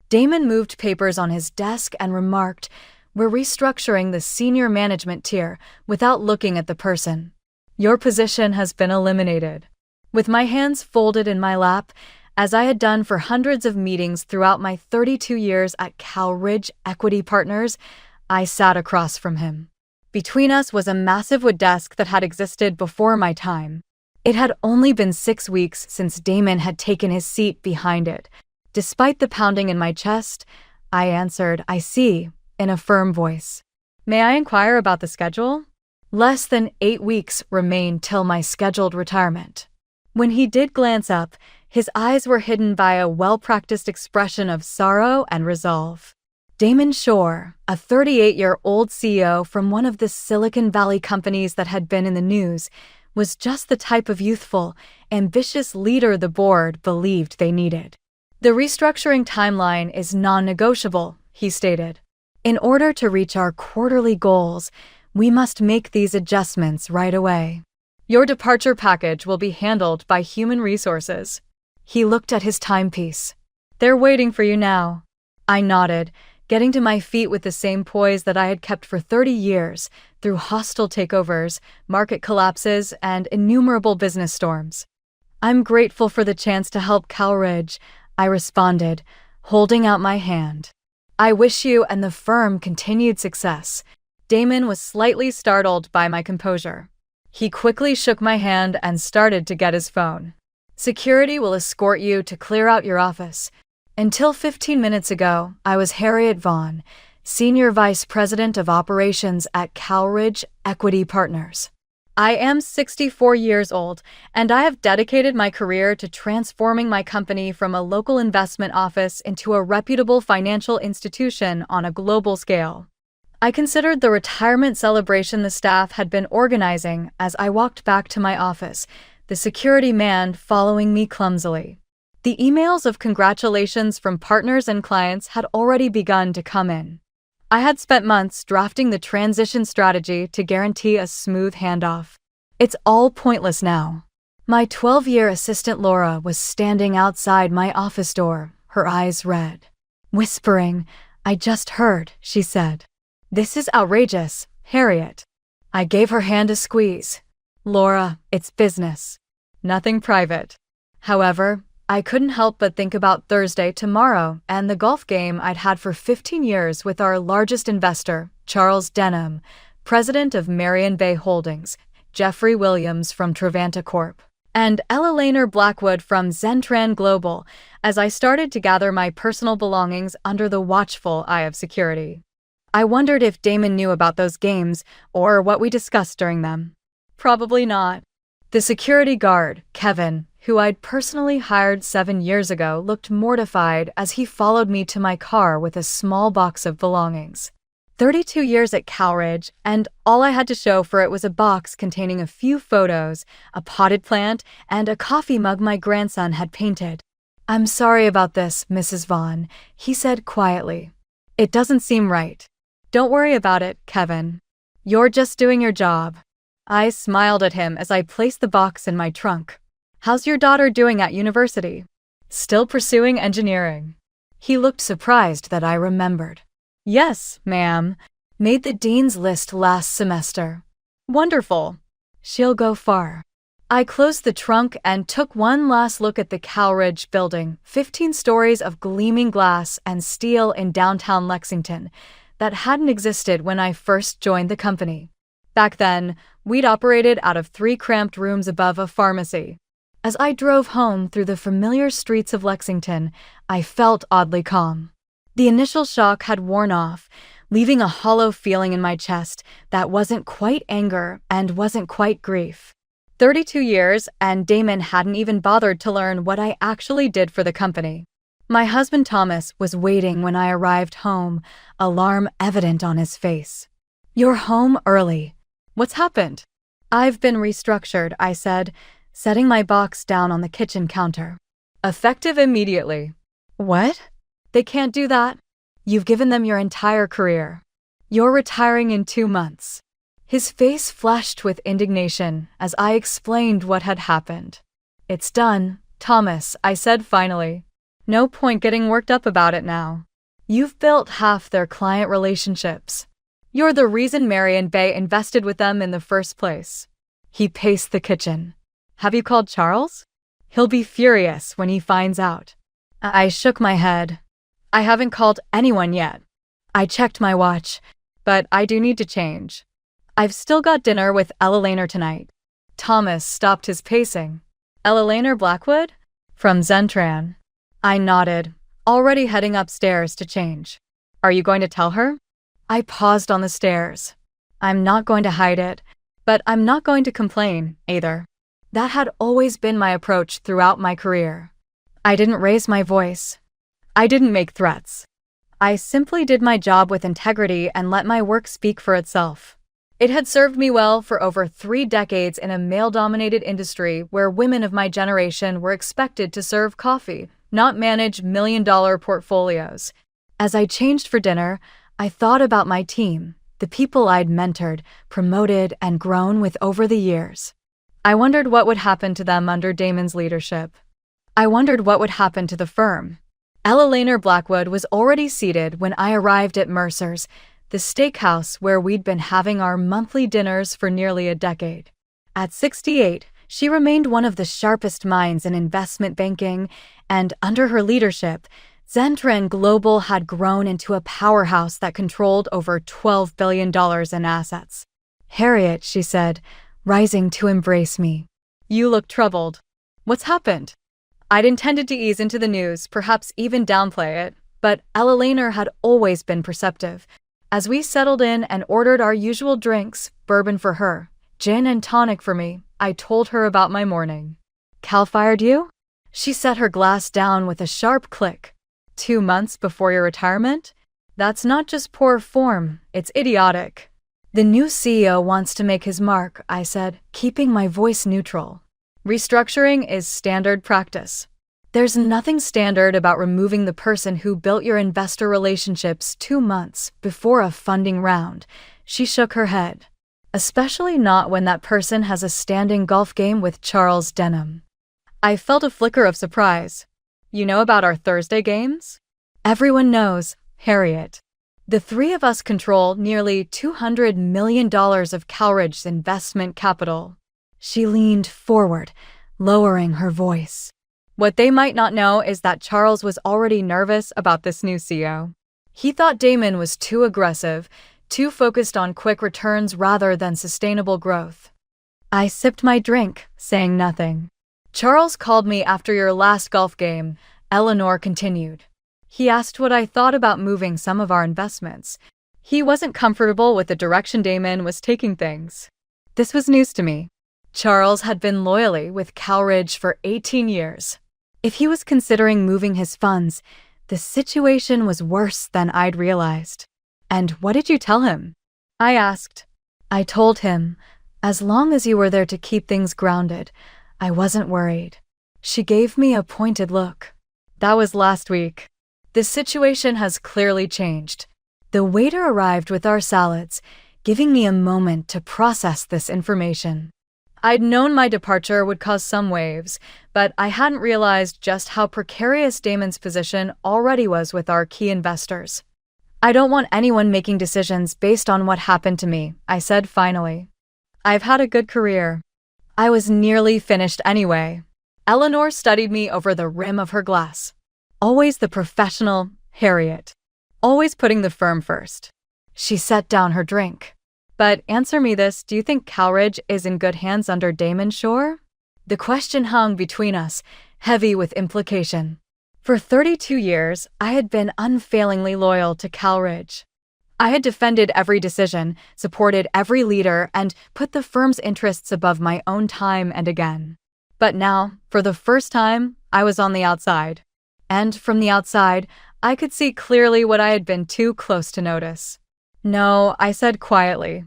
Damon moved papers on his desk and remarked, "We're restructuring the senior management tier," without looking at the person. "Your position has been eliminated." With my hands folded in my lap, as I had done for hundreds of meetings throughout my 32 years at Cal-Ridge Equity Partners, I sat across from him. Between us was a massive wood desk that had existed before my time. It had only been 6 weeks since Damon had taken his seat behind it. Despite the pounding in my chest, I answered, "I see," in a firm voice. "May I inquire about the schedule?" Less than 8 weeks remained till my scheduled retirement. When he did glance up, his eyes were hidden by a well-practiced expression of sorrow and resolve. Damon Shore, a 38-year-old CEO from one of the Silicon Valley companies that had been in the news, was just the type of youthful, ambitious leader the board believed they needed. "The restructuring timeline is non-negotiable," he stated. "In order to reach our quarterly goals, we must make these adjustments right away. Your departure package will be handled by Human Resources." He looked at his timepiece. "They're waiting for you now." I nodded, getting to my feet with the same poise that I had kept for 30 years through hostile takeovers, market collapses, and innumerable business storms. "I'm grateful for the chance to help Cal-Ridge," I responded, holding out my hand. "I wish you and the firm continued success." Damon was slightly startled by my composure. He quickly shook my hand and started to get his phone. "Security will escort you to clear out your office. Until 15 minutes ago, I was Harriet Vaughn, Senior Vice President of Operations at Cal-Ridge Equity Partners. I am 64 years old, and I have dedicated my career to transforming my company from a local investment office into a reputable financial institution on a global scale." I considered the retirement celebration the staff had been organizing as I walked back to my office, the security man following me clumsily. The emails of congratulations from partners and clients had already begun to come in. I had spent months drafting the transition strategy to guarantee a smooth handoff. It's all pointless now. My 12-year assistant Laura was standing outside my office door, her eyes red. Whispering, "I just heard," she said. "This is outrageous, Harriet." I gave her hand a squeeze. "Laura, it's business. Nothing private." However, I couldn't help but think about Thursday tomorrow and the golf game I'd had for 15 years with our largest investor, Charles Denham, president of Marion Bay Holdings, Jeffrey Williams from Trevanta Corp., and Ella Lehner Blackwood from Zentran Global, as I started to gather my personal belongings under the watchful eye of security. I wondered if Damon knew about those games or what we discussed during them. Probably not. The security guard, Kevin, who I'd personally hired 7 years ago, looked mortified as he followed me to my car with a small box of belongings. 32 years at Cal-Ridge, and all I had to show for it was a box containing a few photos, a potted plant, and a coffee mug my grandson had painted. "I'm sorry about this, Mrs. Vaughn," he said quietly. "It doesn't seem right." "Don't worry about it, Kevin. You're just doing your job." I smiled at him as I placed the box in my trunk. "How's your daughter doing at university?" "Still pursuing engineering." He looked surprised that I remembered. "Yes, ma'am. Made the dean's list last semester." "Wonderful. She'll go far." I closed the trunk and took one last look at the Cal-Ridge building, 15 stories of gleaming glass and steel in downtown Lexington, that hadn't existed when I first joined the company. Back then, we'd operated out of 3 cramped rooms above a pharmacy. As I drove home through the familiar streets of Lexington, I felt oddly calm. The initial shock had worn off, leaving a hollow feeling in my chest that wasn't quite anger and wasn't quite grief. 32 years, and Damon hadn't even bothered to learn what I actually did for the company. My husband Thomas was waiting when I arrived home, alarm evident on his face. "You're home early. What's happened?" "I've been restructured," I said, setting my box down on the kitchen counter. "Effective immediately." "What?" "They can't do that. You've given them your entire career. You're retiring in 2 months." His face flashed with indignation as I explained what had happened. "It's done, Thomas," I said finally. No point getting worked up about it now. You've built half their client relationships. You're the reason Mary and Bay invested with them in the first place. He paced the kitchen. Have you called Charles? He'll be furious when he finds out. I shook my head. I haven't called anyone yet. I checked my watch, but I do need to change. I've still got dinner with Ella Laner tonight. Thomas stopped his pacing. Ella Laner Blackwood? From Zentran. I nodded, already heading upstairs to change. Are you going to tell her? I paused on the stairs. I'm not going to hide it, but I'm not going to complain, either. That had always been my approach throughout my career. I didn't raise my voice. I didn't make threats. I simply did my job with integrity and let my work speak for itself. It had served me well for over 3 decades in a male-dominated industry where women of my generation were expected to serve coffee, not manage million-dollar portfolios. As I changed for dinner, I thought about my team, the people I'd mentored, promoted, and grown with over the years. I wondered what would happen to them under Damon's leadership. I wondered what would happen to the firm. Ella Laner Blackwood was already seated when I arrived at Mercer's, the steakhouse where we'd been having our monthly dinners for nearly a decade. At 68, she remained one of the sharpest minds in investment banking, and under her leadership, Zentran Global had grown into a powerhouse that controlled over $12 billion in assets. Harriet, she said, rising to embrace me. You look troubled. What's happened? I'd intended to ease into the news, perhaps even downplay it, but Ella Laner had always been perceptive. As we settled in and ordered our usual drinks, bourbon for her, gin and tonic for me, I told her about my morning. Cal fired you? She set her glass down with a sharp click. 2 months before your retirement? That's not just poor form, it's idiotic. The new CEO wants to make his mark, I said, keeping my voice neutral. Restructuring is standard practice. There's nothing standard about removing the person who built your investor relationships 2 months before a funding round. She shook her head. Especially not when that person has a standing golf game with Charles Denham. I felt a flicker of surprise. You know about our Thursday games? Everyone knows, Harriet. The 3 of us control nearly $200 million of Calridge's investment capital. She leaned forward, lowering her voice. What they might not know is that Charles was already nervous about this new CEO. He thought Damon was too aggressive, too focused on quick returns rather than sustainable growth. I sipped my drink, saying nothing. Charles called me after your last golf game, Eleanor continued. He asked what I thought about moving some of our investments. He wasn't comfortable with the direction Damon was taking things. This was news to me. Charles had been loyally with Calridge for 18 years. If he was considering moving his funds, the situation was worse than I'd realized. And what did you tell him? I asked. I told him, as long as you were there to keep things grounded, I wasn't worried. She gave me a pointed look. That was last week. The situation has clearly changed. The waiter arrived with our salads, giving me a moment to process this information. I'd known my departure would cause some waves, but I hadn't realized just how precarious Damon's position already was with our key investors. I don't want anyone making decisions based on what happened to me, I said finally. I've had a good career. I was nearly finished anyway. Eleanor studied me over the rim of her glass. Always the professional, Harriet. Always putting the firm first. She set down her drink. But answer me this, do you think Calridge is in good hands under Damon Shore? The question hung between us, heavy with implication. For 32 years, I had been unfailingly loyal to Calridge. I had defended every decision, supported every leader, and put the firm's interests above my own time and again. But now, for the first time, I was on the outside. And from the outside, I could see clearly what I had been too close to notice. No, I said quietly.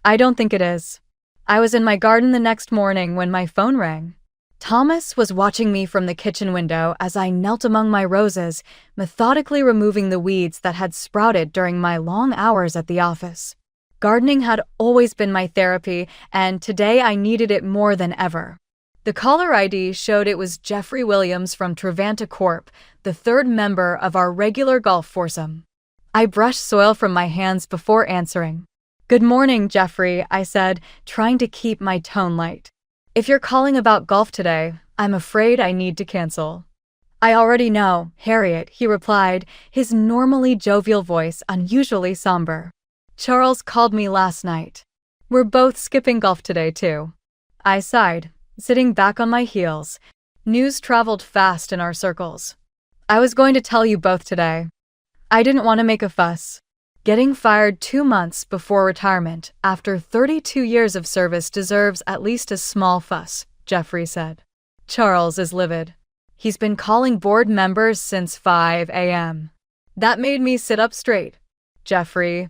I don't think it is. I was in my garden the next morning when my phone rang. Thomas was watching me from the kitchen window as I knelt among my roses, methodically removing the weeds that had sprouted during my long hours at the office. Gardening had always been my therapy, and today I needed it more than ever. The caller ID showed it was Jeffrey Williams from Trevanta Corp., the third member of our regular golf foursome. I brushed soil from my hands before answering. "Good morning, Jeffrey," I said, trying to keep my tone light. "If you're calling about golf today, I'm afraid I need to cancel." "I already know, Harriet," he replied, his normally jovial voice unusually somber. "Charles called me last night. We're both skipping golf today, too." I sighed, sitting back on my heels. News traveled fast in our circles. "I was going to tell you both today. I didn't want to make a fuss. Getting fired 2 months before retirement after 32 years of service deserves at least a small fuss," Jeffrey said. Charles is livid. He's been calling board members since 5 a.m. That made me sit up straight. "Jeffrey,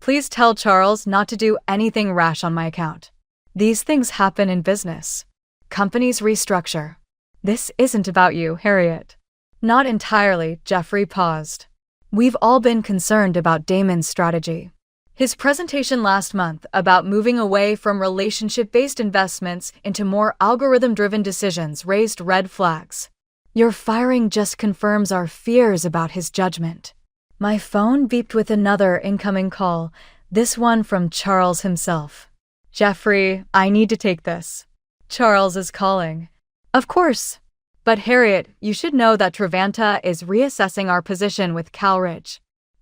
please tell Charles not to do anything rash on my account. These things happen in business. Companies restructure. This isn't about you, Harriet." "Not entirely," Jeffrey paused. "We've all been concerned about Damon's strategy. His presentation last month about moving away from relationship-based investments into more algorithm-driven decisions raised red flags. Your firing just confirms our fears about his judgment." My phone beeped with another incoming call, this one from Charles himself. "Jeffrey, I need to take this. Charles is calling." "Of course. But Harriet, you should know that Trevanta is reassessing our position with Calridge.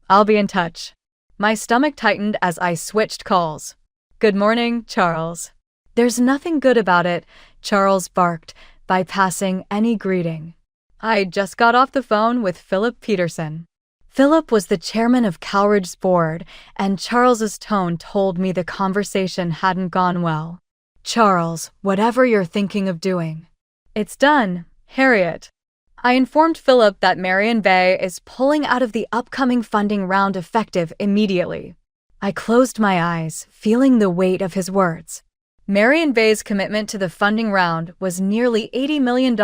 I'll be in touch." My stomach tightened as I switched calls. "Good morning, Charles." "There's nothing good about it," Charles barked, bypassing any greeting. I just got off the phone with Philip Peterson. Philip was the chairman of Calridge's board, and Charles's tone told me the conversation hadn't gone well. "Charles, whatever you're thinking of doing, it's done, Harriet." I informed Philip that Marion Bay is pulling out of the upcoming funding round effective immediately. I closed my eyes, feeling the weight of his words. Marion Bay's commitment to the funding round was nearly $80 million,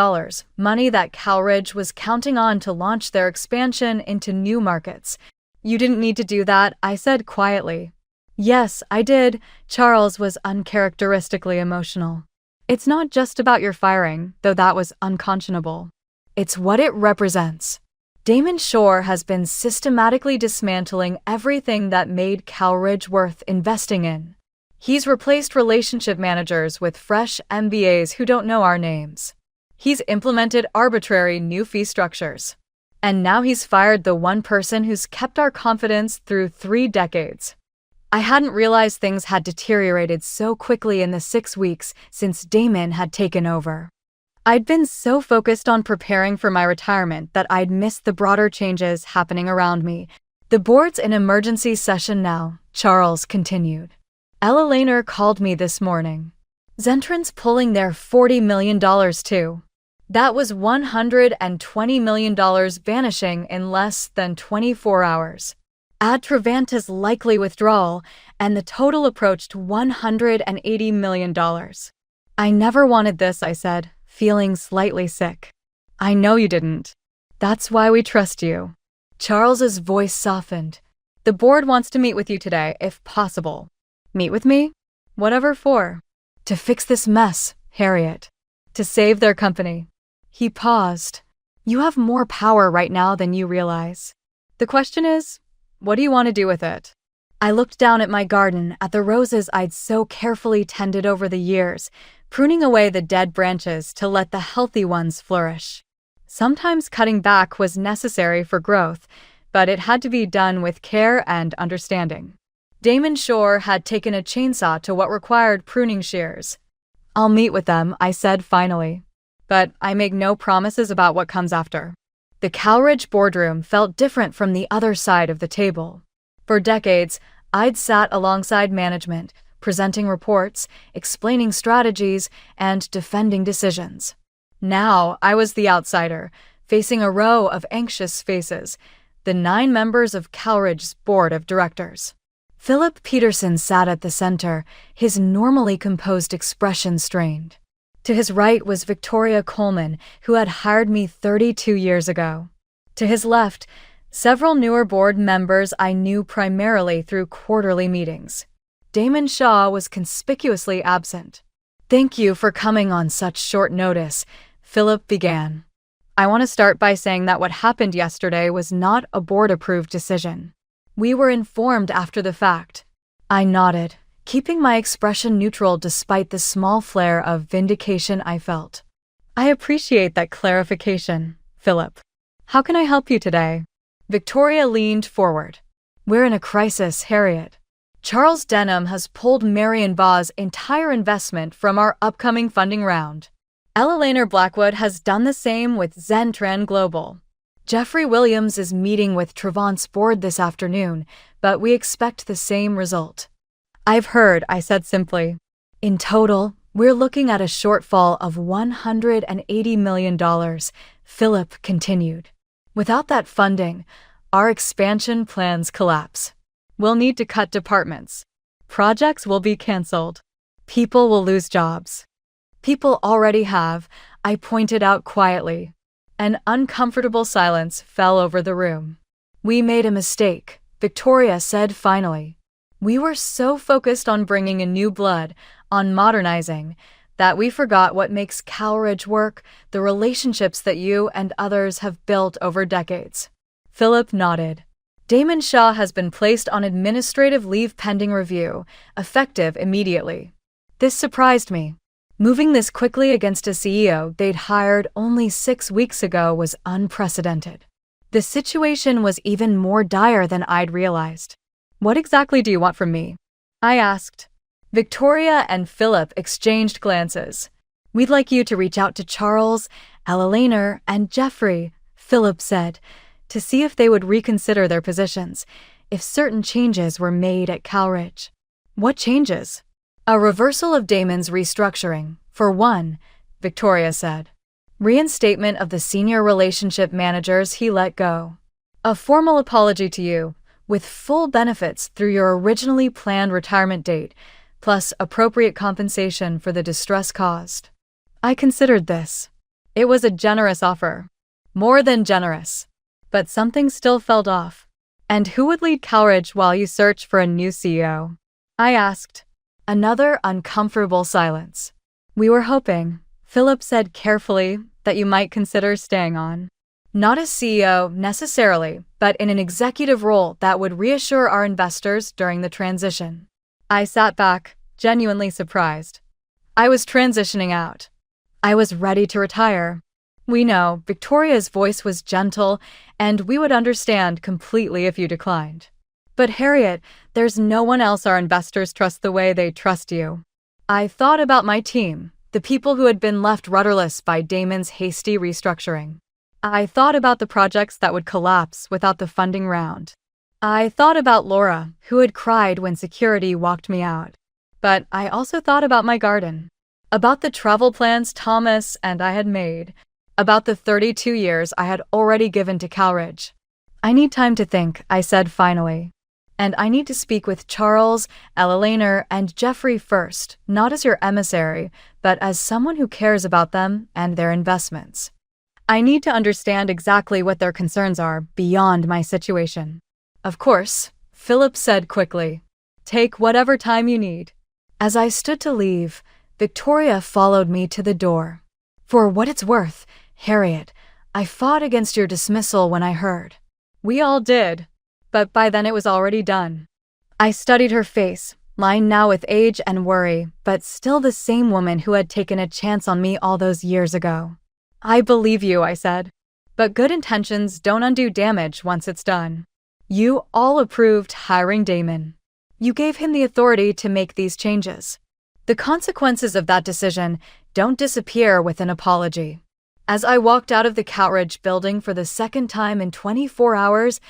money that Calridge was counting on to launch their expansion into new markets. "You didn't need to do that," I said quietly. "Yes, I did." Charles was uncharacteristically emotional. "It's not just about your firing, though that was unconscionable. It's what it represents. Damon Shore has been systematically dismantling everything that made Calridge worth investing in. He's replaced relationship managers with fresh MBAs who don't know our names. He's implemented arbitrary new fee structures. And now he's fired the one person who's kept our confidence through 3 decades. I hadn't realized things had deteriorated so quickly in the 6 weeks since Damon had taken over. I'd been so focused on preparing for my retirement that I'd missed the broader changes happening around me. "The board's in emergency session now," Charles continued. "Ella Lehner called me this morning. Zentron's pulling their $40 million too. That was $120 million vanishing in less than 24 hours. Add Trevanta's likely withdrawal, and the total approached $180 million. "I never wanted this," I said, feeling slightly sick. "I know you didn't. That's why we trust you." Charles's voice softened. "The board wants to meet with you today, if possible." "Meet with me? Whatever for?" "To fix this mess, Harriet. To save their company." He paused. "You have more power right now than you realize. The question is, what do you want to do with it?" I looked down at my garden, at the roses I'd so carefully tended over the years, pruning away the dead branches to let the healthy ones flourish. Sometimes cutting back was necessary for growth, but it had to be done with care and understanding. Damon Shore had taken a chainsaw to what required pruning shears. "I'll meet with them," I said finally. "But I make no promises about what comes after." The Calridge boardroom felt different from the other side of the table. For decades, I'd sat alongside management, presenting reports, explaining strategies, and defending decisions. Now I was the outsider, facing a row of anxious faces, the 9 members of Calridge's board of directors. Philip Peterson sat at the center, his normally composed expression strained. To his right was Victoria Coleman, who had hired me 32 years ago. To his left, several newer board members I knew primarily through quarterly meetings. Damon Shaw was conspicuously absent. Thank you for coming on such short notice, Philip began. I want to start by saying that what happened yesterday was not a board-approved decision. We were informed after the fact. I nodded, keeping my expression neutral despite the small flare of vindication I felt. I appreciate that clarification, Philip. How can I help you today? Victoria leaned forward. We're in a crisis, Harriet. Charles Denham has pulled Marion Baugh's entire investment from our upcoming funding round. Ella Blackwood has done the same with Zentran Global. Jeffrey Williams is meeting with Trevant's board this afternoon, but we expect the same result. I've heard, I said simply. In total, we're looking at a shortfall of $180 million, Philip continued. Without that funding, our expansion plans collapse. We'll need to cut departments. Projects will be canceled. People will lose jobs. People already have, I pointed out quietly. An uncomfortable silence fell over the room. We made a mistake, Victoria said finally. We were so focused on bringing in new blood, on modernizing, that we forgot what makes Cowridge work, the relationships that you and others have built over decades. Philip nodded. Damon Shaw has been placed on administrative leave pending review, effective immediately. This surprised me. Moving this quickly against a CEO they'd hired only 6 weeks ago was unprecedented. The situation was even more dire than I'd realized. What exactly do you want from me? I asked. Victoria and Philip exchanged glances. We'd like you to reach out to Charles, Ella and Jeffrey, Philip said, to see if they would reconsider their positions, if certain changes were made at Cowridge. What changes? A reversal of Damon's restructuring, for one, Victoria said. Reinstatement of the senior relationship managers he let go. A formal apology to you, with full benefits through your originally planned retirement date, plus appropriate compensation for the distress caused. I considered this. It was a generous offer. More than generous. But something still felt off. And who would lead Cowridge while you search for a new CEO? I asked. Another uncomfortable silence. We were hoping, Philip said carefully, that you might consider staying on. Not as CEO necessarily, but in an executive role that would reassure our investors during the transition. I sat back, genuinely surprised. I was transitioning out. I was ready to retire. We know, Victoria's voice was gentle, and we would understand completely if you declined. But Harriet, there's no one else our investors trust the way they trust you. I thought about my team, the people who had been left rudderless by Damon's hasty restructuring. I thought about the projects that would collapse without the funding round. I thought about Laura, who had cried when security walked me out. But I also thought about my garden. About the travel plans Thomas and I had made. About the 32 years I had already given to Cowridge. I need time to think, I said finally. And I need to speak with Charles, Ella and Jeffrey first, not as your emissary, but as someone who cares about them and their investments. I need to understand exactly what their concerns are beyond my situation. Of course, Philip said quickly. Take whatever time you need. As I stood to leave, Victoria followed me to the door. For what it's worth, Harriet, I fought against your dismissal when I heard. We all did. But by then it was already done. I studied her face, lined now with age and worry, but still the same woman who had taken a chance on me all those years ago. I believe you, I said. But good intentions don't undo damage once it's done. You all approved hiring Damon. You gave him the authority to make these changes. The consequences of that decision don't disappear with an apology. As I walked out of the Cowridge building for the second time in 24 hours,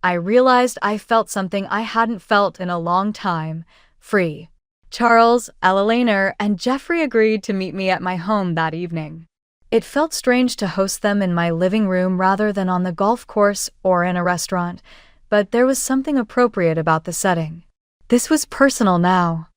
I realized I felt something I hadn't felt in a long time, free. Charles, Ella and Jeffrey agreed to meet me at my home that evening. It felt strange to host them in my living room rather than on the golf course or in a restaurant, but there was something appropriate about the setting. This was personal now.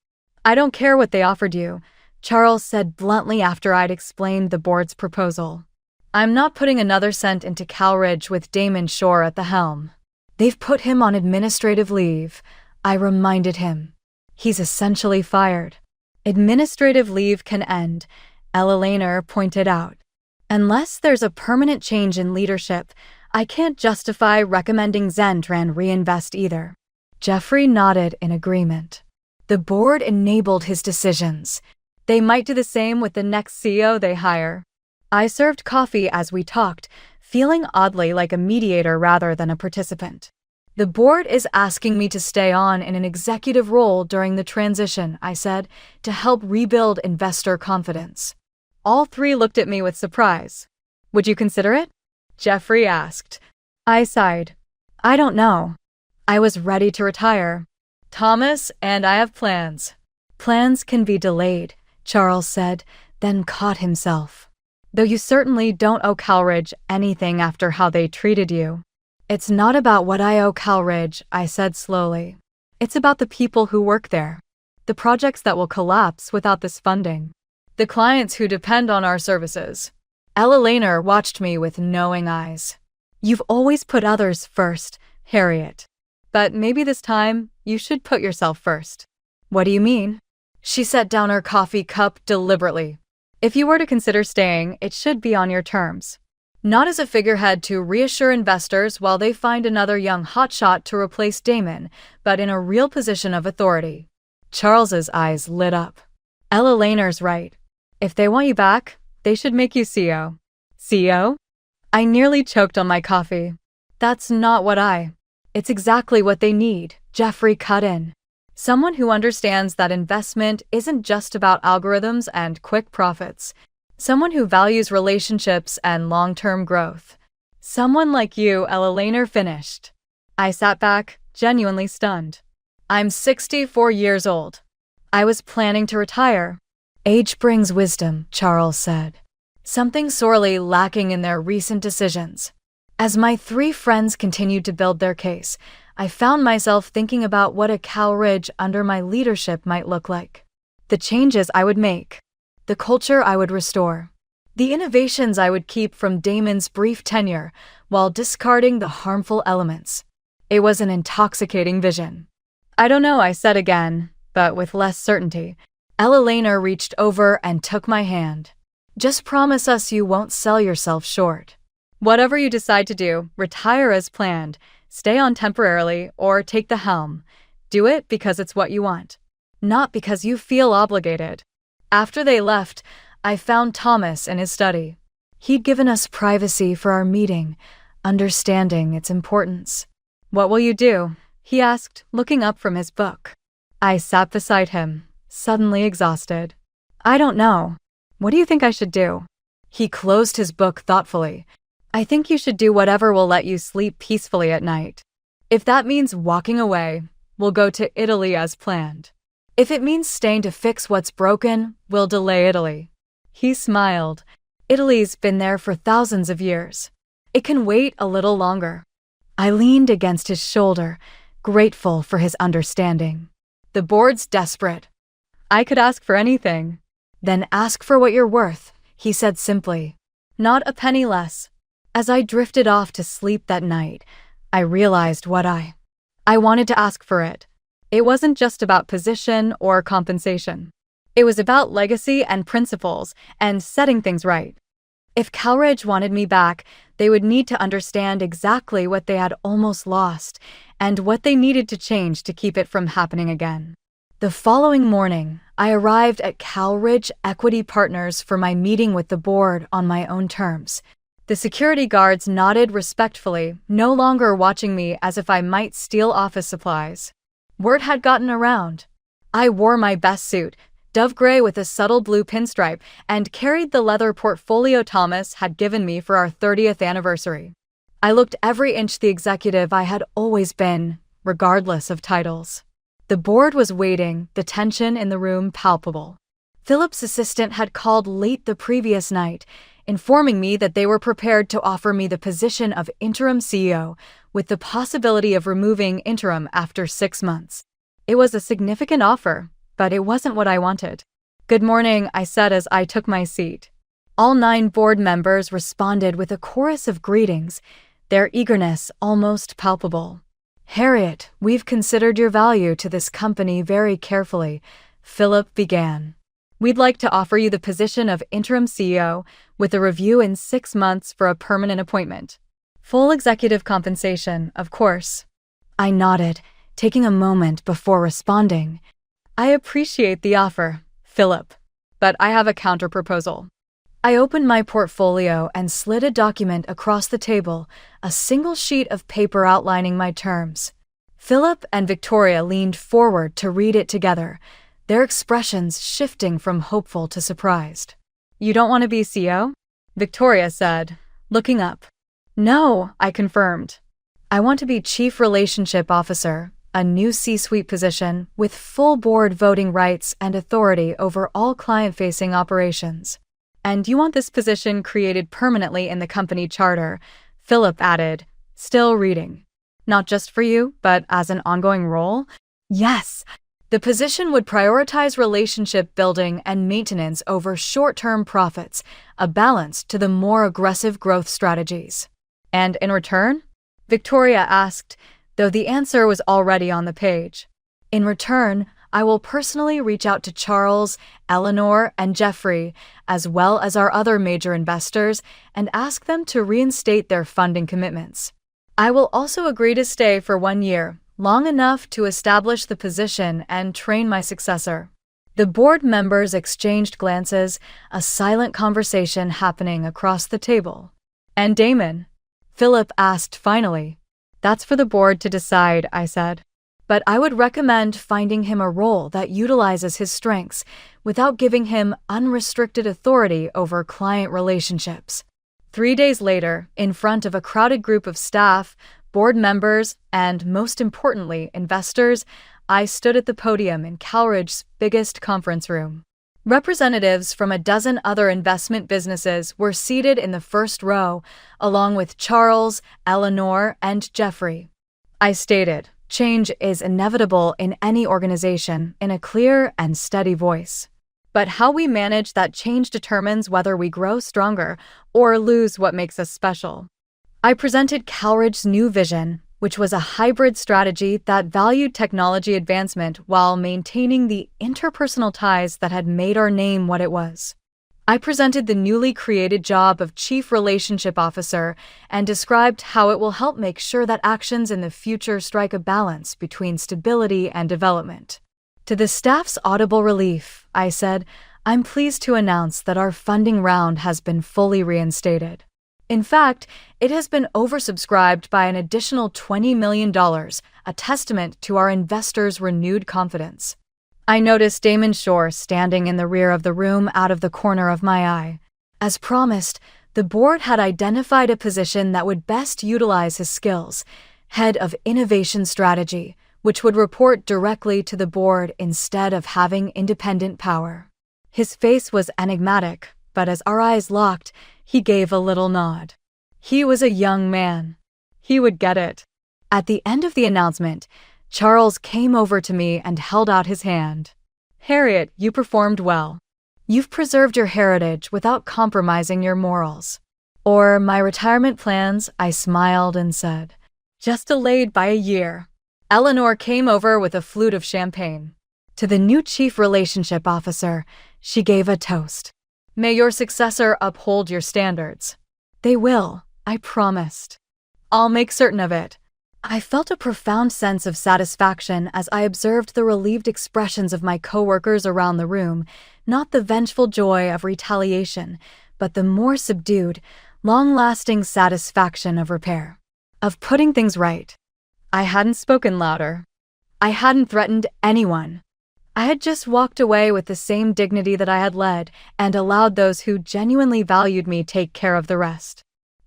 I don't care what they offered you, Charles said bluntly after I'd explained the board's proposal. I'm not putting another cent into Cowridge with Damon Shore at the helm. They've put him on administrative leave, I reminded him. He's essentially fired. Administrative leave can end, Ella Lehner pointed out. Unless there's a permanent change in leadership, I can't justify recommending Zentran reinvest either. Jeffrey nodded in agreement. The board enabled his decisions. They might do the same with the next CEO they hire. I served coffee as we talked, feeling oddly like a mediator rather than a participant. The board is asking me to stay on in an executive role during the transition, I said, to help rebuild investor confidence. All three looked at me with surprise. Would you consider it? Jeffrey asked. I sighed. I don't know. I was ready to retire. Thomas and I have plans. Plans can be delayed, Charles said, then caught himself. Though you certainly don't owe Calridge anything after how they treated you. It's not about what I owe Calridge, I said slowly. It's about the people who work there. The projects that will collapse without this funding. The clients who depend on our services. Ella Lehner watched me with knowing eyes. You've always put others first, Harriet. But maybe this time, you should put yourself first. What do you mean? She set down her coffee cup deliberately. If you were to consider staying, it should be on your terms. Not as a figurehead to reassure investors while they find another young hotshot to replace Damon, but in a real position of authority. Charles's eyes lit up. Ella Lehner's right. If they want you back, they should make you CEO. CEO? I nearly choked on my coffee. That's not what It's exactly what they need, Jeffrey cut in. Someone who understands that investment isn't just about algorithms and quick profits. Someone who values relationships and long-term growth. Someone like you, Ella Lehner finished. I sat back, genuinely stunned. I'm 64 years old. I was planning to retire. Age brings wisdom, Charles said. Something sorely lacking in their recent decisions. As my three friends continued to build their case, I found myself thinking about what a Calridge under my leadership might look like. The changes I would make. The culture I would restore. The innovations I would keep from Damon's brief tenure while discarding the harmful elements. It was an intoxicating vision. I don't know, I said again, but with less certainty. Ella Lehner reached over and took my hand. Just promise us you won't sell yourself short. Whatever you decide to do, retire as planned, stay on temporarily, or take the helm. Do it because it's what you want, not because you feel obligated. After they left, I found Thomas in his study. He'd given us privacy for our meeting, understanding its importance. What will you do? He asked, looking up from his book. I sat beside him, suddenly exhausted. I don't know. What do you think I should do? He closed his book thoughtfully. I think you should do whatever will let you sleep peacefully at night. If that means walking away, we'll go to Italy as planned. If it means staying to fix what's broken, we'll delay Italy. He smiled. Italy's been there for thousands of years. It can wait a little longer. I leaned against his shoulder, grateful for his understanding. The board's desperate. I could ask for anything. Then ask for what you're worth, he said simply. Not a penny less. As I drifted off to sleep that night, I realized what I wanted to ask for it. It wasn't just about position or compensation. It was about legacy and principles and setting things right. If Calridge wanted me back, they would need to understand exactly what they had almost lost and what they needed to change to keep it from happening again. The following morning, I arrived at Calridge Equity Partners for my meeting with the board on my own terms. The security guards nodded respectfully, no longer watching me as if I might steal office supplies. Word had gotten around. I wore my best suit, dove gray with a subtle blue pinstripe, and carried the leather portfolio Thomas had given me for our 30th anniversary. I looked every inch the executive I had always been, regardless of titles. The board was waiting, the tension in the room palpable. Philip's assistant had called late the previous night, informing me that they were prepared to offer me the position of interim CEO, with the possibility of removing interim after 6 months. It was a significant offer, but it wasn't what I wanted. Good morning, I said as I took my seat. All 9 board members responded with a chorus of greetings, their eagerness almost palpable. Harriet, we've considered your value to this company very carefully, Philip began. We'd like to offer you the position of interim CEO with a review in 6 months for a permanent appointment. Full executive compensation, of course. I nodded, taking a moment before responding. I appreciate the offer, Philip, but I have a counterproposal. I opened my portfolio and slid a document across the table, a single sheet of paper outlining my terms. Philip and Victoria leaned forward to read it together, their expressions shifting from hopeful to surprised. You don't want to be CEO? Victoria said, looking up. No, I confirmed. I want to be Chief Relationship Officer, a new C-suite position with full board voting rights and authority over all client-facing operations. And you want this position created permanently in the company charter, Philip added, still reading. Not just for you, but as an ongoing role? Yes. The position would prioritize relationship building and maintenance over short-term profits, a balance to the more aggressive growth strategies. And in return? Victoria asked, though the answer was already on the page. In return, I will personally reach out to Charles, Eleanor, and Jeffrey, as well as our other major investors, and ask them to reinstate their funding commitments. I will also agree to stay for 1 year, long enough to establish the position and train my successor. The board members exchanged glances, a silent conversation happening across the table. And Damon? Philip asked finally. That's for the board to decide, I said. But I would recommend finding him a role that utilizes his strengths without giving him unrestricted authority over client relationships. 3 days later, in front of a crowded group of staff, board members, and most importantly, investors, I stood at the podium in Calridge's biggest conference room. Representatives from a dozen other investment businesses were seated in the first row, along with Charles, Eleanor, and Jeffrey. I stated, change is inevitable in any organization in a clear and steady voice. But how we manage that change determines whether we grow stronger or lose what makes us special. I presented Calridge's new vision, which was a hybrid strategy that valued technology advancement while maintaining the interpersonal ties that had made our name what it was. I presented the newly created job of Chief Relationship Officer and described how it will help make sure that actions in the future strike a balance between stability and development. To the staff's audible relief, I said, I'm pleased to announce that our funding round has been fully reinstated. In fact, it has been oversubscribed by an additional $20 million, a testament to our investors' renewed confidence. I noticed Damon Shore standing in the rear of the room out of the corner of my eye. As promised, the board had identified a position that would best utilize his skills, head of innovation strategy, which would report directly to the board instead of having independent power. His face was enigmatic, but as our eyes locked, he gave a little nod. He was a young man. He would get it. At the end of the announcement, Charles came over to me and held out his hand. Harriet, you performed well. You've preserved your heritage without compromising your morals. Or my retirement plans, I smiled and said, just delayed by a year. Eleanor came over with a flute of champagne. To the new Chief Relationship Officer, she gave a toast. May your successor uphold your standards. They will, I promised. I'll make certain of it. I felt a profound sense of satisfaction as I observed the relieved expressions of my coworkers around the room, not the vengeful joy of retaliation, but the more subdued, long-lasting satisfaction of repair, of putting things right. I hadn't spoken louder. I hadn't threatened anyone. I had just walked away with the same dignity that I had led and allowed those who genuinely valued me take care of the rest.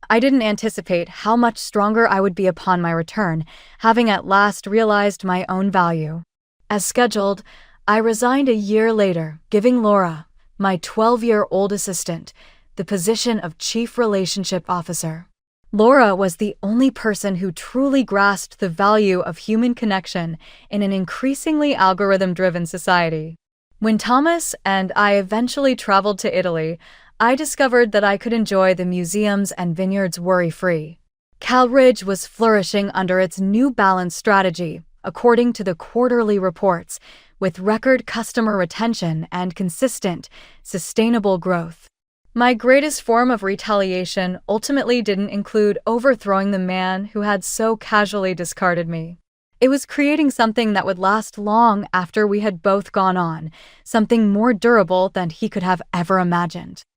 I didn't anticipate how much stronger I would be upon my return, having at last realized my own value. As scheduled, I resigned a year later, giving Laura, my 12-year-old assistant, the position of Chief Relationship Officer. Laura was the only person who truly grasped the value of human connection in an increasingly algorithm-driven society. When Thomas and I eventually traveled to Italy, I discovered that I could enjoy the museums and vineyards worry-free. Calridge was flourishing under its new balanced strategy, according to the quarterly reports, with record customer retention and consistent, sustainable growth. My greatest form of retaliation ultimately didn't include overthrowing the man who had so casually discarded me. It was creating something that would last long after we had both gone on, something more durable than he could have ever imagined.